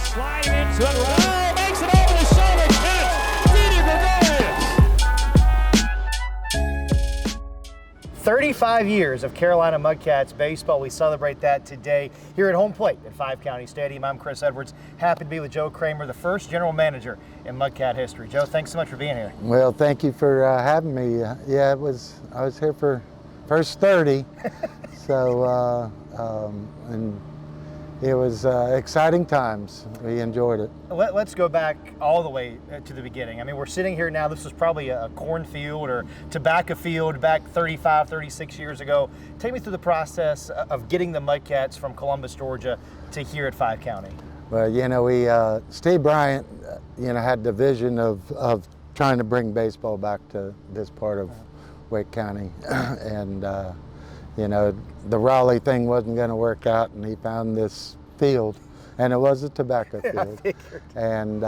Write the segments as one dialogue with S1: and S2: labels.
S1: sliding into it. Oh, makes it over the shoulder. Catch. Didi Gregorius.
S2: 35 years of Carolina Mudcats baseball. We celebrate that today here at home plate at 5 County Stadium. I'm Chris Edwards. Happy to be with Joe Kremer, the first general manager in Mudcat history. Joe, thanks so much for being here.
S3: Well, thank you for having me. Yeah, I was here for first 30, so and it was exciting times. We enjoyed it.
S2: Let's go back all the way to the beginning. I mean, we're sitting here now. This was probably a cornfield or tobacco field back 35, 36 years ago. Take me through the process of getting the Mudcats from Columbus, Georgia to here at 5 County.
S3: Well, you know, Steve Bryant, had the vision of trying to bring baseball back to this part of Wake County, and the Raleigh thing wasn't going to work out, and he found this field, and it was a tobacco field. And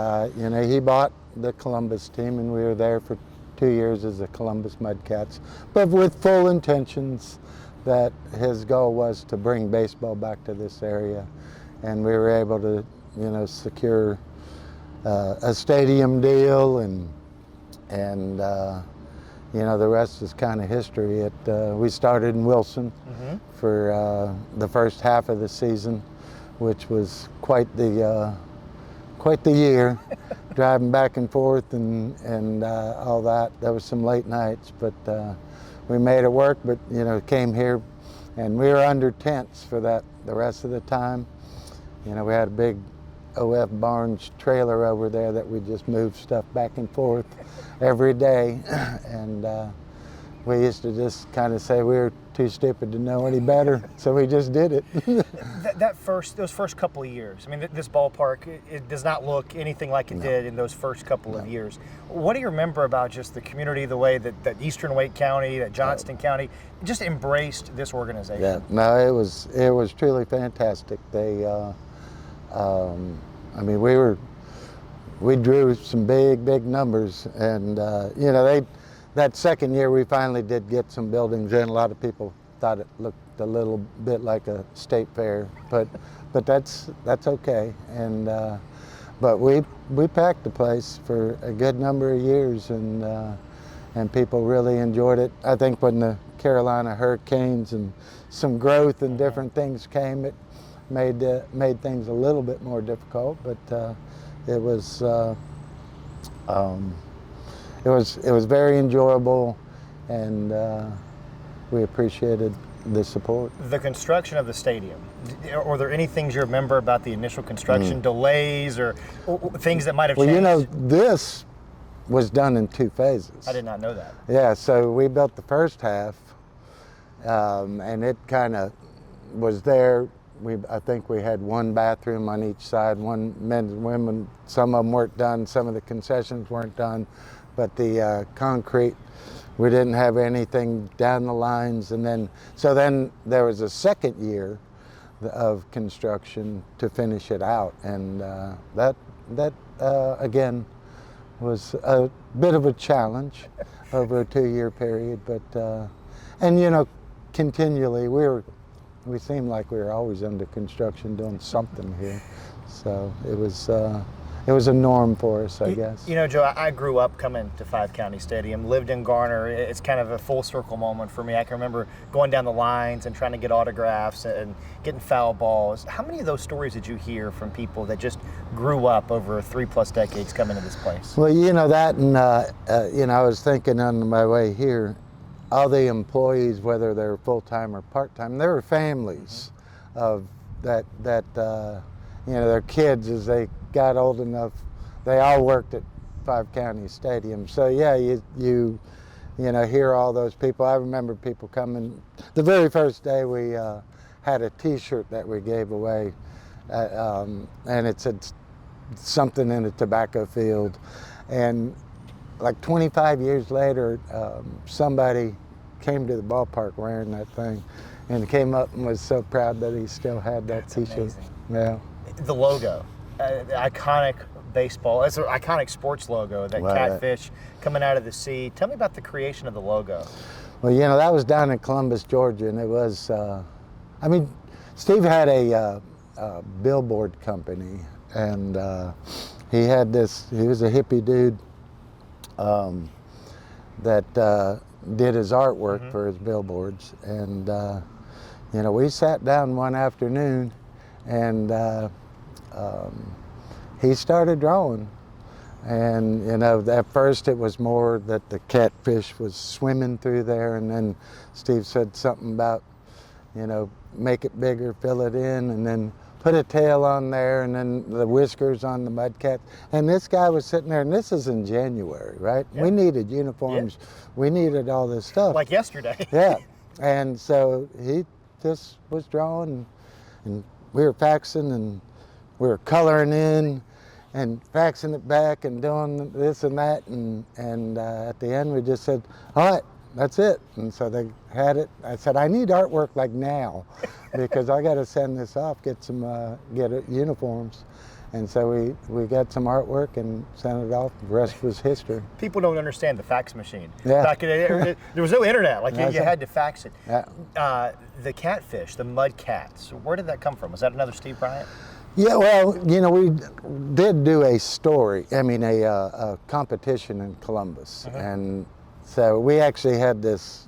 S3: he bought the Columbus team, and we were there for 2 years as the Columbus Mudcats, but with full intentions that his goal was to bring baseball back to this area, and we were able to secure a stadium deal, and the rest is kind of history. We started in Wilson for the first half of the season, which was quite the year, driving back and forth and all that. There was some late nights, but we made it work. But came here, and we were under tents for the rest of the time. We had a big OF Barnes trailer over there that we just moved stuff back and forth every day, and we used to just kind of say we were too stupid to know any better, so we just did it.
S2: Those first couple of years, I mean, this ballpark, it does not look anything like it did in those first couple of years. What do you remember about just the community, the way that Eastern Wake County, that Johnston County just embraced this organization?
S3: Yeah, no, it was truly fantastic. They we drew some big numbers, and that second year we finally did get some buildings in. A lot of people thought it looked a little bit like a state fair, but that's okay. And but we packed the place for a good number of years, and people really enjoyed it. I think when the Carolina hurricanes and some growth and different things came, it made things a little bit more difficult, but it was very enjoyable, and we appreciated the support.
S2: The construction of the stadium, are there any things you remember about the initial construction, delays or things that might have changed?
S3: Well, this was done in 2 phases.
S2: I did not know that.
S3: Yeah, so we built the first half, and it kind of was there. I think we had 1 bathroom on each side, one men's and women. Some of them weren't done, some of the concessions weren't done, but the concrete, we didn't have anything down the lines. And then there was a second year of construction to finish it out, and that again was a bit of a challenge over a 2-year period. But continually we seemed like we were always under construction doing something here. So it was a norm for us, I guess.
S2: Joe, I grew up coming to 5 County Stadium, lived in Garner. It's kind of a full circle moment for me. I can remember going down the lines and trying to get autographs and getting foul balls. How many of those stories did you hear from people that just grew up over 3+ decades coming to this place?
S3: Well, that, and I was thinking on my way here, all the employees, whether they're full-time or part-time, there were families of that their kids, as they got old enough, they all worked at 5 County Stadium. So yeah, you hear all those people. I remember people coming. The very first day we had a T-shirt that we gave away, and it said something in a tobacco field, and like 25 years later, somebody came to the ballpark wearing that thing, and came up and was so proud that he still had that T-shirt.
S2: Amazing.
S3: Yeah.
S2: The logo, the iconic baseball, it's an iconic sports logo, that catfish coming out of the sea. Tell me about the creation of the logo.
S3: Well, that was down in Columbus, Georgia, and it was, Steve had a billboard company and he had this. He was a hippie dude that did his artwork for his billboards, and you know, we sat down one afternoon, and he started drawing. And you know, at first it was more that the catfish was swimming through there, and then Steve said something about, you know, make it bigger, fill it in, and then put a tail on there, and then the whiskers on the Mudcats. And this guy was sitting there, and this is in January, right?
S2: Yeah.
S3: We needed uniforms. Yeah. We needed all this stuff.
S2: Like yesterday.
S3: Yeah. And so he just was drawing, and we were faxing, and we were coloring in, and faxing it back, and doing this and that, and at the end we just said, all right, that's it. And so they had it. I said, I need artwork like now, because I got to send this off, get uniforms. And so we got some artwork and sent it off. The rest was history.
S2: People don't understand the fax machine.
S3: Yeah.
S2: Back in there was no internet. Like you had to fax it.
S3: Yeah.
S2: The catfish, the Mudcats. Where did that come from? Was that another Steve Bryant?
S3: Yeah, well, you know, we did do a story. I mean, a competition in Columbus, and so we actually had this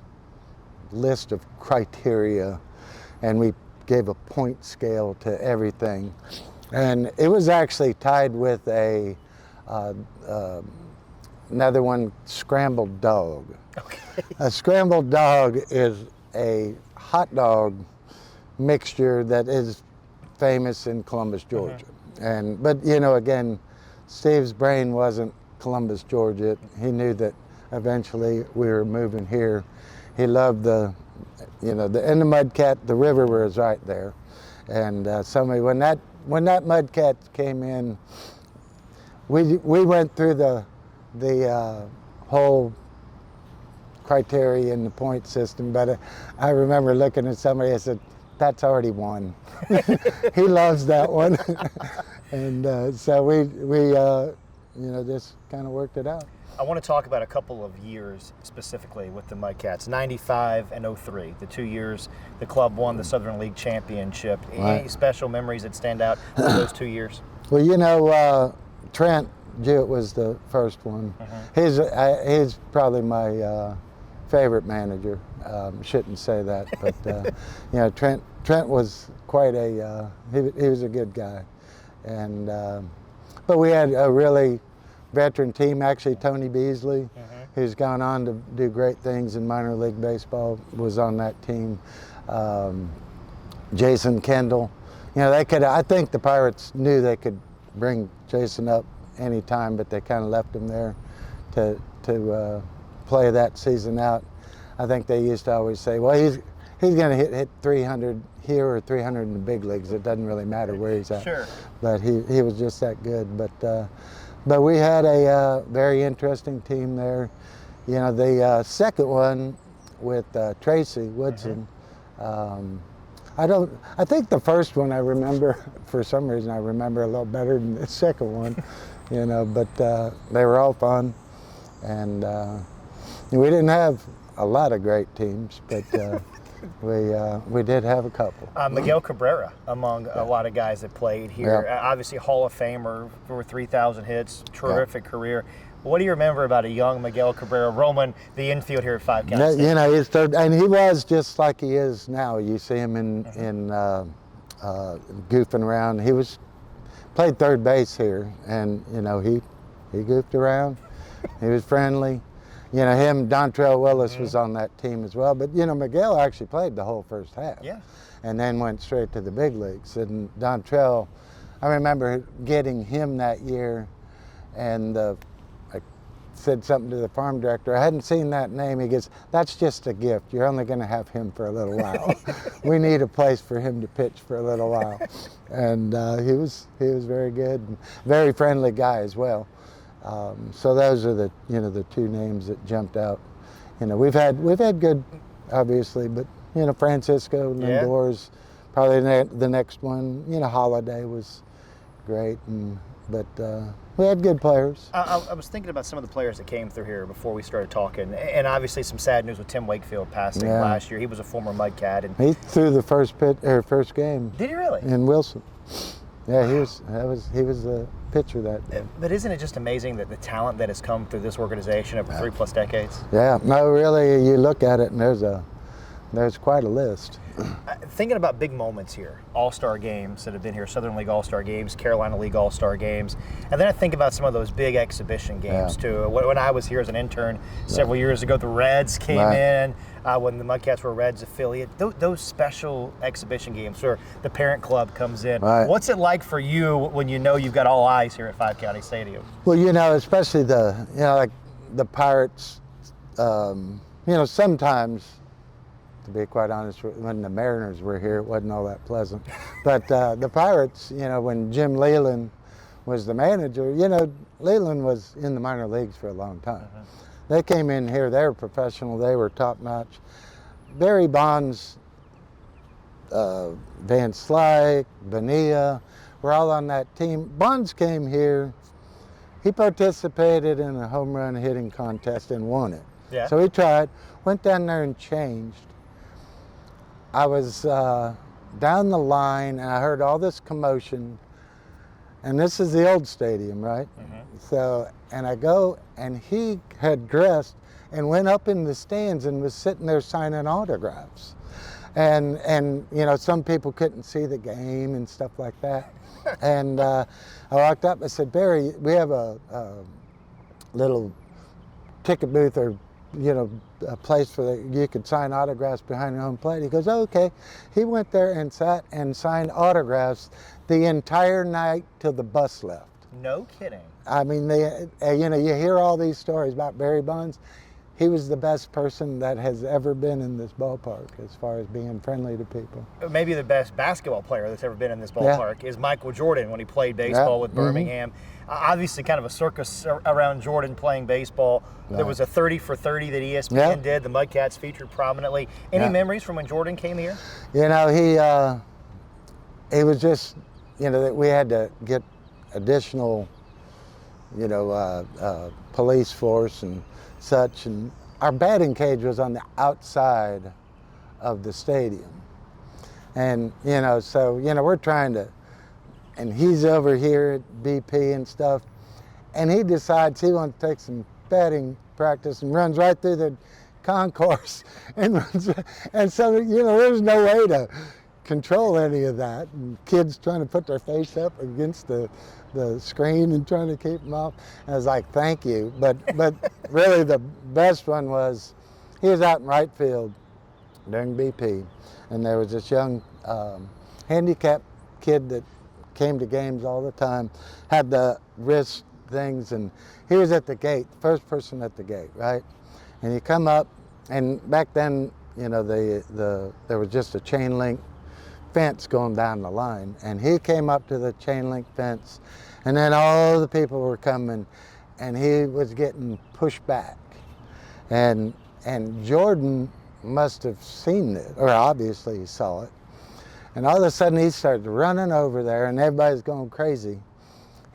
S3: list of criteria, and we gave a point scale to everything. And it was actually tied with another one, scrambled dog.
S2: Okay.
S3: A scrambled dog is a hot dog mixture that is famous in Columbus, Georgia. But you know, again, Steve's brain wasn't Columbus, Georgia. He knew that eventually we were moving here. He loved the Mudcat. The river was right there, and when that Mudcat came in, we went through the whole criteria in the point system. But I remember looking at somebody. I said, "That's already won." He loves that one, and so we just kind of worked it out.
S2: I want to talk about a couple of years specifically with the Mudcats, 95 and 03, the 2 years the club won the Southern League Championship.
S3: Right.
S2: Any special memories that stand out from those 2 years?
S3: Well, you know, Trent Jewett was the first one. He's probably my favorite manager. Shouldn't say that, but you know, Trent was quite he was a good guy, and but we had a really veteran team. Actually, Tony Beasley, who's gone on to do great things in minor league baseball, was on that team. Jason Kendall, you know, I think the Pirates knew they could bring Jason up anytime, but they kind of left him there to play that season out. I think they used to always say, well, he's going to hit 300 here or 300 in the big leagues. It doesn't really matter where he's at.
S2: Sure.
S3: But he was just that good. But we had a very interesting team there. You know, the second one with Tracy Woodson. I think the first one I remember, for some reason I remember a little better than the second one, you know, but they were all fun. And we didn't have a lot of great teams, but we did have a couple.
S2: Miguel Cabrera, among a lot of guys that played here, obviously Hall of Famer, over 3,000 hits, terrific career. What do you remember about a young Miguel Cabrera roaming the infield here at 5 County?
S3: You know, and he was just like he is now. You see him in goofing around. He played third base here, and you know, he goofed around. He was friendly. You know, Dontrell Willis was on that team as well. But, you know, Miguel actually played the whole first half.
S2: Yeah.
S3: And then went straight to the big leagues. And Dontrell, I remember getting him that year, and I said something to the farm director. I hadn't seen that name. He goes, "That's just a gift. You're only going to have him for a little while. We need a place for him to pitch for a little while." And he was very good, and very friendly guy as well. So those are the two names that jumped out. You know, we've had good, obviously, but you know, Francisco Lindor's probably the next one. You know, Holiday was great, but we had good players.
S2: I was thinking about some of the players that came through here before we started talking, and obviously some sad news with Tim Wakefield passing last year. He was a former Mudcat, and
S3: he threw the first game.
S2: Did he really?
S3: In Wilson. Yeah, he was the pitcher that.
S2: But isn't it just amazing that the talent that has come through this organization over 3+ decades?
S3: Yeah, no, really, you look at it and there's quite a list.
S2: Thinking about big moments here, All-Star games that have been here, Southern League All-Star games, Carolina League All-Star games, and then I think about some of those big exhibition games too. When I was here as an intern several years ago, the Reds came in, when the Mudcats were a Reds affiliate. Those special exhibition games where the parent club comes in. What's it like for you when you know you've got all eyes here at 5 County Stadium?
S3: Well, especially like the Pirates, sometimes, to be quite honest, when the Mariners were here, it wasn't all that pleasant. But the Pirates, when Jim Leland was the manager, Leland was in the minor leagues for a long time. They came in here, they were professional, they were top notch. Barry Bonds, Van Slyke, Bonilla, were all on that team. Bonds came here, he participated in a home run hitting contest and won it.
S2: Yeah.
S3: So he tried, went down there and changed. I was down the line and I heard all this commotion, and this is the old stadium, right? So, and I go, and he had dressed and went up in the stands and was sitting there signing autographs. And some people couldn't see the game and stuff like that. And I walked up, I said, Barry, we have a little ticket booth or a place where you could sign autographs behind your home plate. He goes, oh, okay. He went there and sat and signed autographs the entire night till the bus left.
S2: No kidding.
S3: I mean, you hear all these stories about Barry Bonds. He was the best person that has ever been in this ballpark as far as being friendly to people.
S2: Maybe the best basketball player that's ever been in this ballpark is Michael Jordan when he played baseball with Birmingham. Obviously kind of a circus around Jordan playing baseball. There was a 30 for 30 that ESPN did. The Mudcats featured prominently. Any memories from when Jordan came here?
S3: He was just, that we had to get additional, police force and such, and our batting cage was on the outside of the stadium. And, so, we're trying to, and he's over here at BP and stuff, and he decides he wants to take some batting practice and runs right through the concourse and runs, and so, there's no way to control any of that, and kids trying to put their face up against the screen and trying to keep them off. And I was like, thank you. But really the best one was, he was out in right field during BP, and there was this young handicapped kid that came to games all the time, had the wrist things, and he was at the gate, first person at the gate, right? And he come up, and back then, there was just a chain link fence going down the line, and he came up to the chain link fence, and then all the people were coming, and he was getting pushed back, and Jordan must have seen it, or obviously he saw it, and all of a sudden he started running over there, and everybody's going crazy.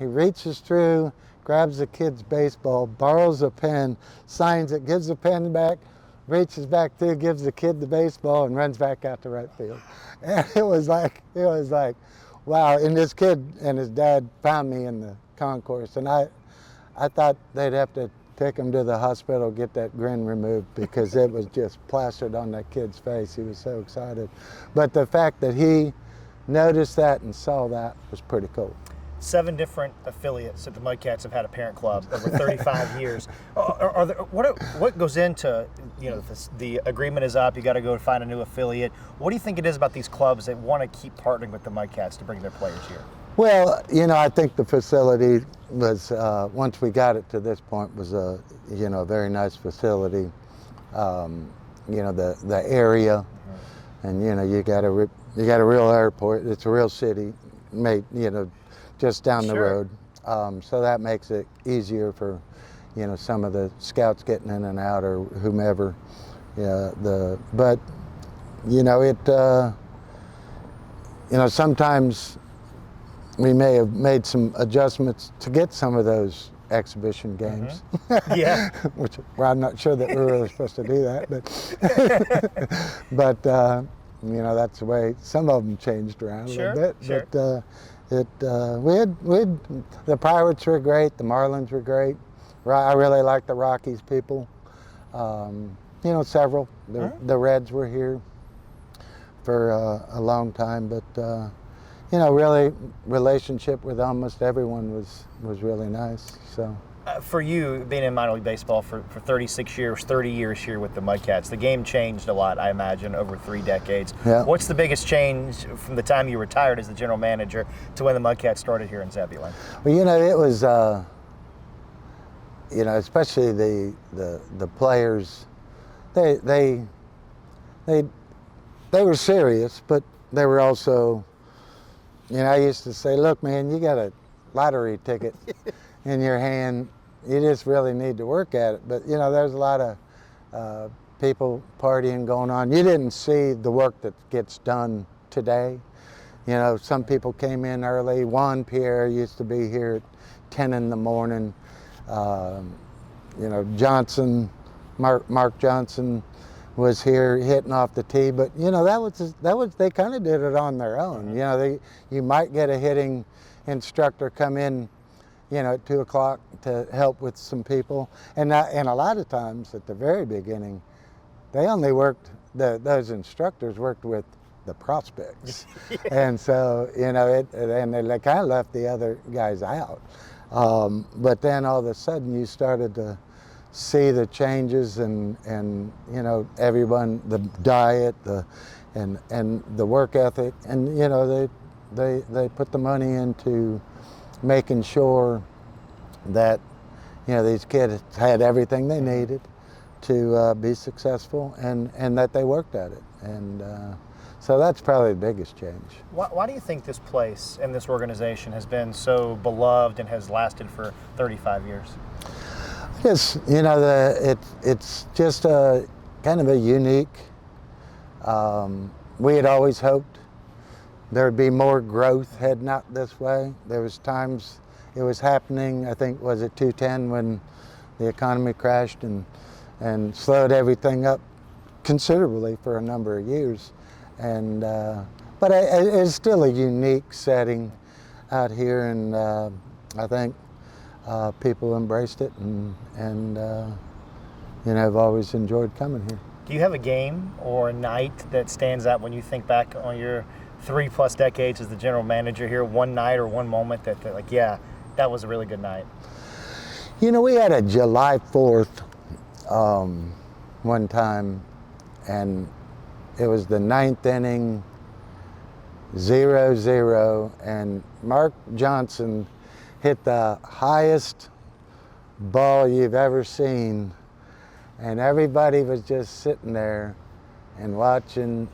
S3: He reaches through, grabs the kid's baseball, borrows a pen, signs it, gives the pen back, reaches back through, gives the kid the baseball, and runs back out to right field. And it was like, wow. And this kid and his dad found me in the concourse, and I thought they'd have to take him to the hospital, get that grin removed, because it was just plastered on that kid's face. He was so excited. But the fact that he noticed that and saw that was pretty cool.
S2: 7 different affiliates that the Mudcats have had a parent club over 35 years. What goes into, the agreement is up, you got to go find a new affiliate. What do you think it is about these clubs that want to keep partnering with the Mudcats to bring their players here?
S3: Well, I think the facility was, once we got it to this point, was a very nice facility. The area, and you got a real airport. It's a real city, just down the road. So that makes it easier for, some of the scouts getting in and out or whomever. Sometimes we may have made some adjustments to get some of those exhibition games.
S2: Yeah.
S3: Which I'm not sure that we're really supposed to do that, but that's the way some of them changed around a little bit.
S2: Sure.
S3: But The Pirates were great, the Marlins were great. I really like the Rockies people. Several. The Reds were here for a long time, but really relationship with almost everyone was really nice. So.
S2: For you, being in minor league baseball for 36 years, 30 years here with the Mudcats, the game changed a lot, I imagine, over 3 decades.
S3: Yeah.
S2: What's the biggest change from the time you retired as the general manager to when the Mudcats started here in Zebulon?
S3: Well, it was, especially the players, they were serious, but they were also, I used to say, look, man, you got a lottery ticket in your hand. You just really need to work at it. But there's a lot of people partying going on. You didn't see the work that gets done today. Some people came in early. Juan Pierre used to be here at 10 in the morning. Johnson, Mark Johnson was here hitting off the tee. But that was they kind of did it on their own. You might get a hitting instructor come in at 2 o'clock to help with some people. And a lot of times at the very beginning, they only worked, those instructors worked with the prospects. Yeah. And so, and they kind of left the other guys out. But then all of a sudden you started to see the changes and everyone, the diet, and the work ethic. And, they put the money into making sure that these kids had everything they needed to be successful, and that they worked at it, and so that's probably the biggest change.
S2: Why do you think this place and this organization has been so beloved and has lasted for 35 years?
S3: Yes, it's just a kind of a unique. We had always hoped there would be more growth heading out this way. There was times it was happening, I think, was it 2010 when the economy crashed and slowed everything up considerably for a number of years. And but it's still a unique setting out here, and I think people embraced it and have always enjoyed coming here.
S2: Do you have a game or a night that stands out when you think back on your 3+ decades as the general manager here? One night or one moment that that was a really good night?
S3: We had a July 4th one time, and it was the 9th inning, 0-0, and Mark Johnson hit the highest ball you've ever seen, and everybody was just sitting there and watching,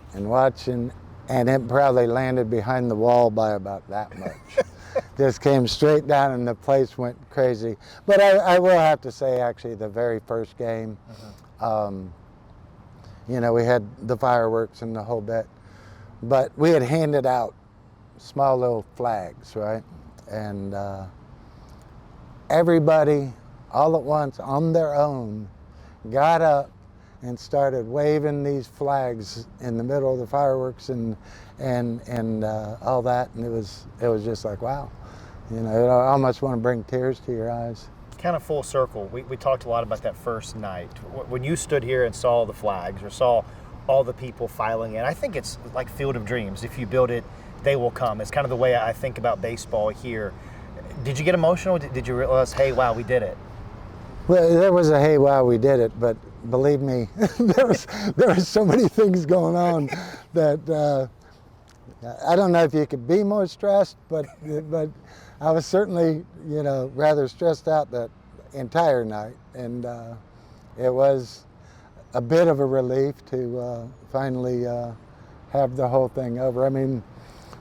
S3: and it probably landed behind the wall by about that much. Just came straight down, and the place went crazy. But I will have to say, actually, the very first game, we had the fireworks and the whole bit, but we had handed out small little flags, right? And everybody, all at once, on their own, got up and started waving these flags in the middle of the fireworks and all that, and it was just like, wow, I almost want to bring tears to your eyes.
S2: Kind of full circle. We talked a lot about that first night. When you stood here and saw the flags or saw all the people filing in, I think it's like Field of Dreams. If you build it, they will come. It's kind of the way I think about baseball here. Did you get emotional? Did you realize, hey, wow, we did it?
S3: Well, there was a hey, wow, we did it, but believe me, there was so many things going on that I don't know if you could be more stressed, but I was certainly, rather stressed out that entire night, and it was a bit of a relief to finally have the whole thing over. I mean,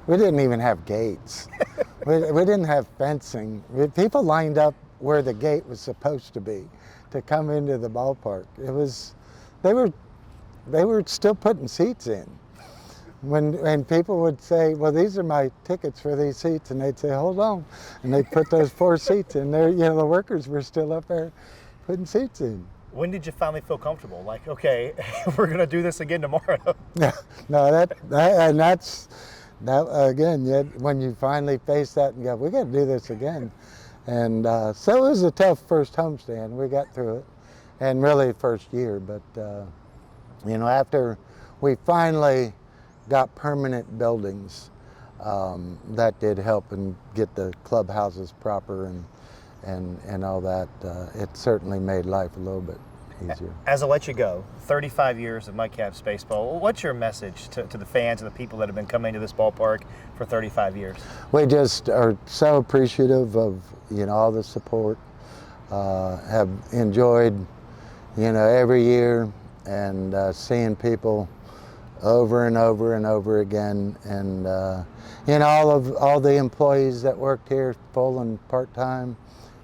S3: we didn't even have gates. we didn't have fencing. People lined up where the gate was supposed to be to come into the ballpark. They were still putting seats in. When people would say, well, these are my tickets for these seats, and they'd say, hold on, and they'd put those 4 seats in there. The workers were still up there putting seats in.
S2: When did you finally feel comfortable? Like, okay, we're gonna do this again tomorrow.
S3: Yeah, no, that again, yet when you finally face that and go, we got to do this again. And so it was a tough first homestand. We got through it, and really first year. But you know, after we finally got permanent buildings, that did help and get the clubhouses proper and all that. It certainly made life a little bit easier.
S2: As I let you go, 35 years of Mudcats baseball. What's your message to the fans and the people that have been coming to this ballpark for 35 years?
S3: We just are so appreciative of, you know, all the support. Have enjoyed, you know, every year and seeing people over and over and over again, and you know, all the employees that worked here, full and part-time.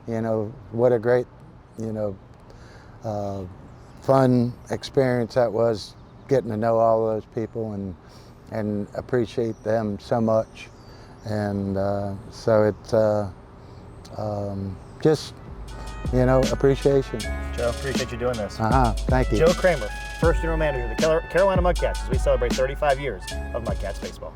S3: You know, what a great, you know, fun experience that was, getting to know all those people and appreciate them so much. And so it's just, you know, appreciation.
S2: Joe, appreciate you doing this.
S3: Thank you.
S2: Joe Kremer, first general manager of the Carolina Mudcats, as we celebrate 35 years of Mudcats baseball.